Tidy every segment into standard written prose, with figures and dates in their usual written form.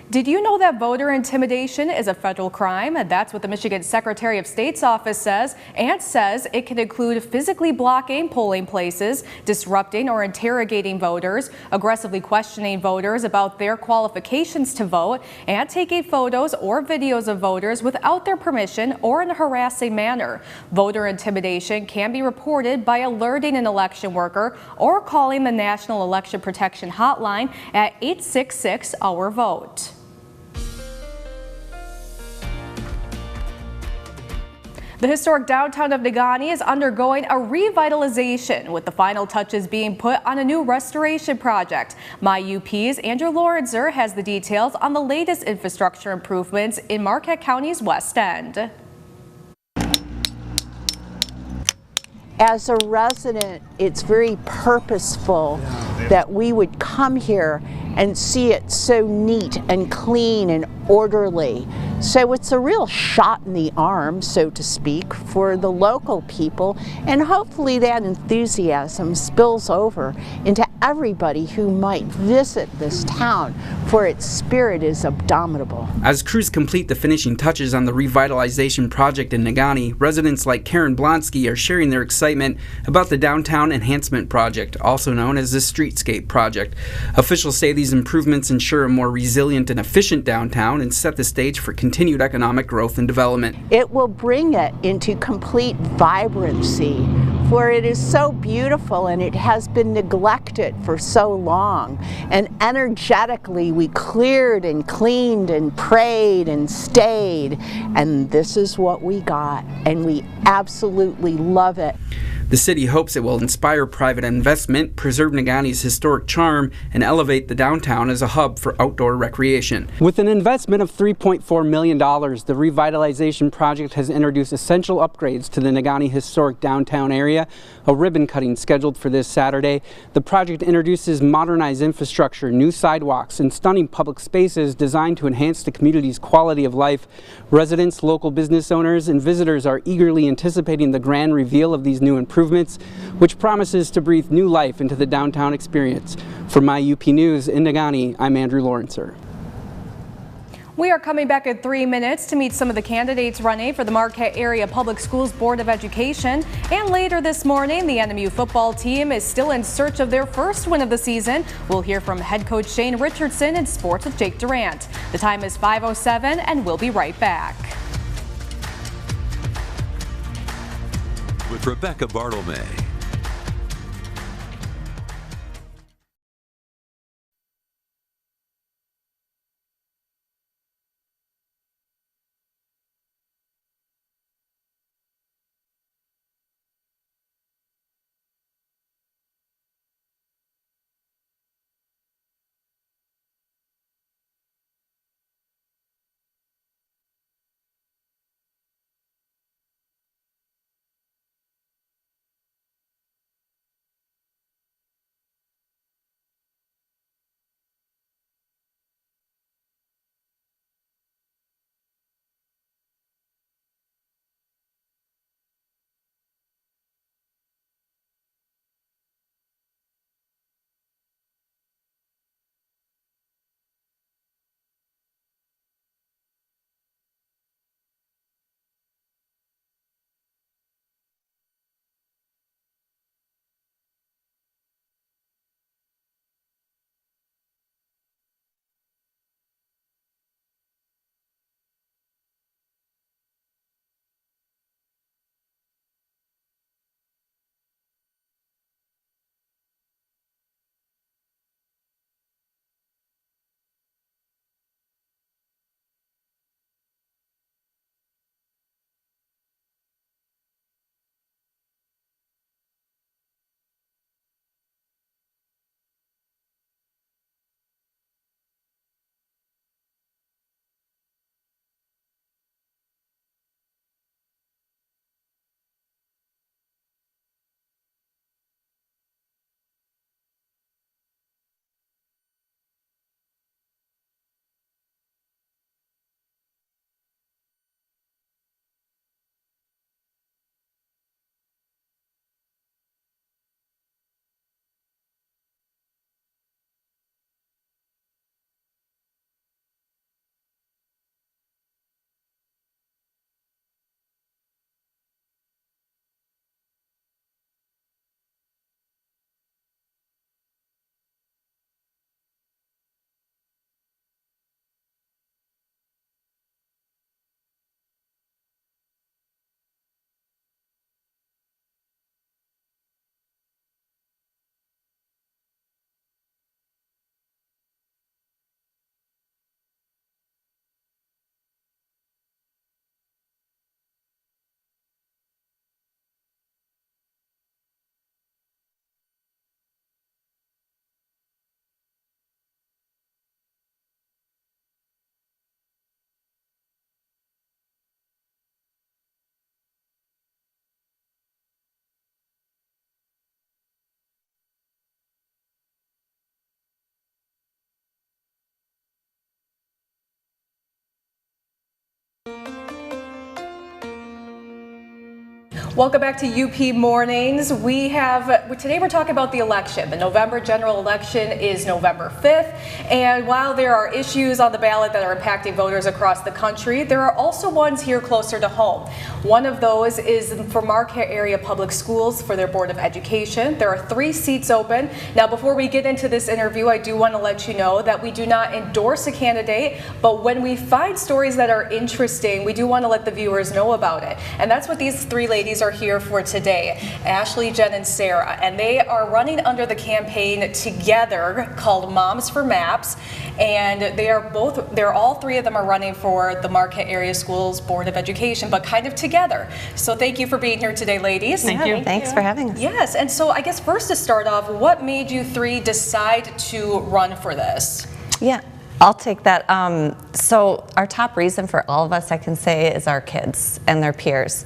Did you know that voter intimidation is a federal crime? That's what the Michigan Secretary of State's office says, and says it can include physically blocking polling places, disrupting or interrogating voters, aggressively questioning voters about their qualifications to vote, and taking photos or videos of voters without their permission or in a harassing manner. Voter intimidation can be reported by alerting an election worker or calling the National Election Protection Hotline at 866-OUR-VOTE. The historic downtown of Negaunee is undergoing a revitalization, with the final touches being put on a new restoration project. MyUP's Andrew Lawrencer has the details on the latest infrastructure improvements in Marquette County's West End. As a resident, it's very purposeful that we would come here and see it so neat and clean and orderly. So it's a real shot in the arm, so to speak, for the local people, and hopefully that enthusiasm spills over into everybody who might visit this town, for its spirit is abominable. As crews complete the finishing touches on the revitalization project in Negaunee, residents like Karen Blonsky are sharing their excitement about the Downtown Enhancement Project, also known as the Streetscape Project. Officials say these improvements ensure a more resilient and efficient downtown and set the stage for continued economic growth and development. It will bring it into complete vibrancy, for it is so beautiful and it has been neglected for so long. And energetically we cleared and cleaned and prayed and stayed, and this is what we got, and we absolutely love it. The city hopes it will inspire private investment, preserve Negaunee's historic charm, and elevate the downtown as a hub for outdoor recreation. With an investment of $3.4 million, the revitalization project has introduced essential upgrades to the Negaunee historic downtown area. A ribbon cutting scheduled for this Saturday. The project introduces modernized infrastructure, new sidewalks, and stunning public spaces designed to enhance the community's quality of life. Residents, local business owners, and visitors are eagerly anticipating the grand reveal of these new improvements, which promises to breathe new life into the downtown experience. For MyUP News in Negaunee, I'm Andrew Lawrencer. We are coming back in 3 minutes to meet some of the candidates running for the Marquette Area Public Schools Board of Education. And later this morning, the NMU football team is still in search of their first win of the season. We'll hear from head coach Shane Richardson in Sports with Jake Durant. The time is 5:07 and we'll be right back. With Rebecca Bartlemay. Welcome back to UP Mornings. Today we're talking about the election. The November general election is November 5th, and while there are issues on the ballot that are impacting voters across the country, there are also ones here closer to home. One of those is for Marquette area public schools for their Board of Education. There are 3 seats open. Now, before we get into this interview, I do want to let you know that we do not endorse a candidate, but when we find stories that are interesting, we do want to let the viewers know about it. And that's what these 3 ladies are here for today, Ashley, Jenn, and Sarah, and they are running under the campaign together called Moms for Maps, and they're all 3 of them are running for the Marquette Area Schools Board of Education, but kind of together. So thank you for being here today, ladies. Thank you. Thanks for having us. Yes, and so I guess first to start off, what made you 3 decide to run for this? Yeah, I'll take that. So our top reason for all of us, I can say, is our kids and their peers.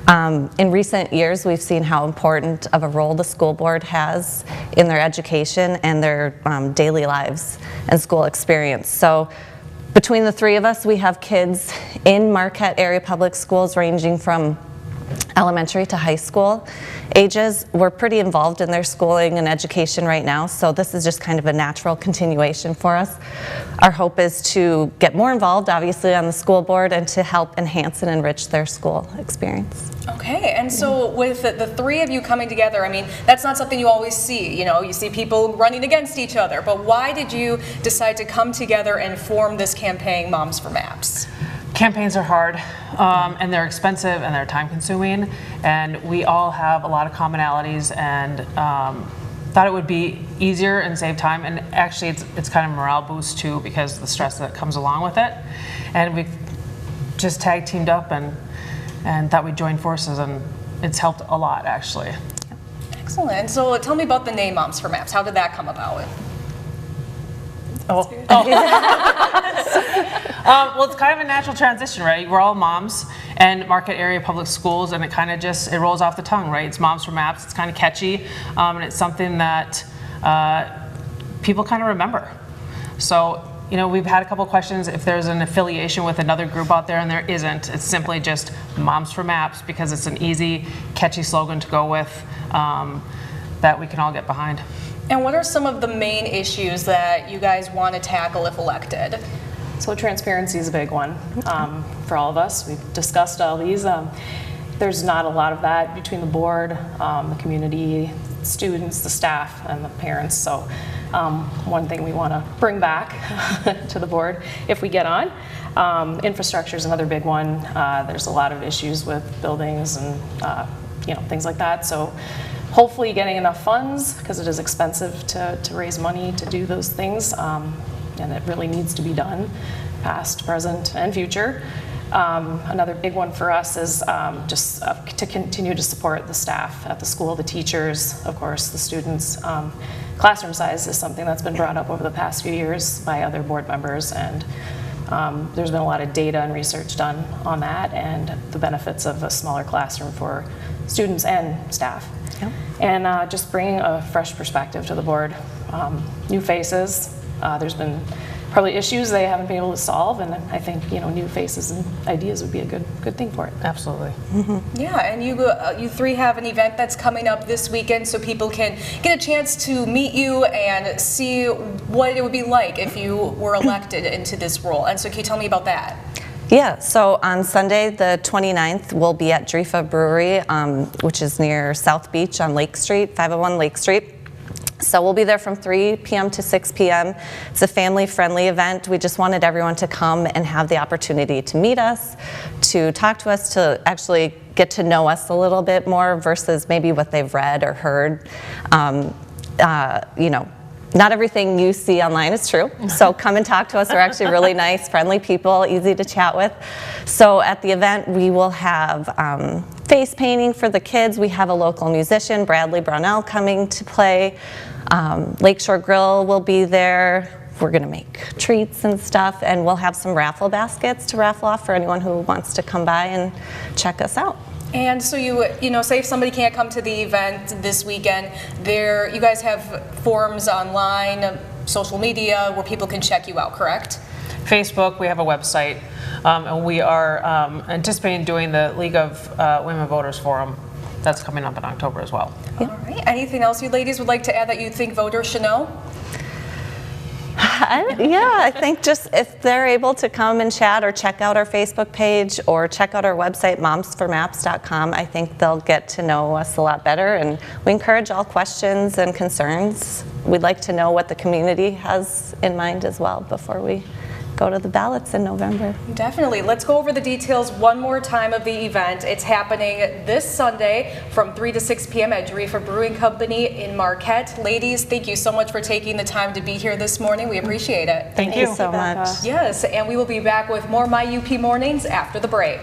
In recent years, we've seen how important of a role the school board has in their education and their daily lives and school experience. So between the 3 of us, we have kids in Marquette area public schools ranging from elementary to high school ages. We're pretty involved in their schooling and education right now, so this is just kind of a natural continuation for us. Our hope is to get more involved, obviously, on the school board and to help enhance and enrich their school experience. Okay, and so with the 3 of you coming together, I mean, that's not something you always see. You know, you see people running against each other, but why did you decide to come together and form this campaign, Moms for Maps? Campaigns are hard, and they're expensive and they're time consuming, and we all have a lot of commonalities, and thought it would be easier and save time, and actually it's kind of a morale boost too because of the stress that comes along with it. And we've just tag teamed up and thought we'd join forces, and it's helped a lot actually. Excellent. So tell me about the name Moms for Maps. How did that come about? Well, it's kind of a natural transition, right? We're all moms, and Marquette area public schools, and it kind of just, it rolls off the tongue, right? It's Moms for Maps. It's kind of catchy, and it's something that people kind of remember. So, you know, we've had a couple questions if there's an affiliation with another group out there, and there isn't. It's simply just Moms for Maps because it's an easy, catchy slogan to go with that we can all get behind. And what are some of the main issues that you guys want to tackle if elected? So transparency is a big one for all of us. We've discussed all these. There's not a lot of that between the board, the community, students, the staff, and the parents. So one thing we want to bring back to the board if we get on. Infrastructure is another big one. There's a lot of issues with buildings and things like that. So hopefully getting enough funds, because it is expensive to raise money to do those things. And it really needs to be done, past, present, and future. Another big one for us is just to continue to support the staff at the school, the teachers, of course, the students. Classroom size is something that's been brought up over the past few years by other board members, and there's been a lot of data and research done on that and the benefits of a smaller classroom for students and staff. Yep. And just bringing a fresh perspective to the board, new faces. There's been probably issues they haven't been able to solve, and I think new faces and ideas would be a good thing for it. Absolutely. Mm-hmm. Yeah, and you 3 have an event that's coming up this weekend, so people can get a chance to meet you and see what it would be like if you were elected into this role. And so can you tell me about that? Yeah, so on Sunday the 29th, we'll be at Drifa Brewery, which is near South Beach on Lake Street, 501 Lake Street. So we'll be there from 3 p.m. to 6 p.m. It's a family-friendly event. We just wanted everyone to come and have the opportunity to meet us, to talk to us, to actually get to know us a little bit more versus maybe what they've read or heard. Not everything you see online is true, so come and talk to us. We're actually really nice, friendly people, easy to chat with. So at the event, we will have face painting for the kids. We have a local musician, Bradley Brownell, coming to play. Lakeshore Grill will be there. We're going to make treats and stuff, and we'll have some raffle baskets to raffle off for anyone who wants to come by and check us out. And so say if somebody can't come to the event this weekend, you guys have forums online, social media, where people can check you out, correct? Facebook, we have a website, and we are anticipating doing the League of Women Voters Forum. That's coming up in October as well. All right. Anything else you ladies would like to add that you think voters should know? I think just if they're able to come and chat or check out our Facebook page or check out our website, momsformaps.com, I think they'll get to know us a lot better. And we encourage all questions and concerns. We'd like to know what the community has in mind as well before we go to the ballots in November. Definitely. Let's go over the details one more time of the event. It's happening this Sunday from 3 to 6 p.m. at Jarifa Brewing Company in Marquette. Ladies, thank you so much for taking the time to be here this morning. We appreciate it. Thank you so much. Yes, and we will be back with more My UP Mornings after the break.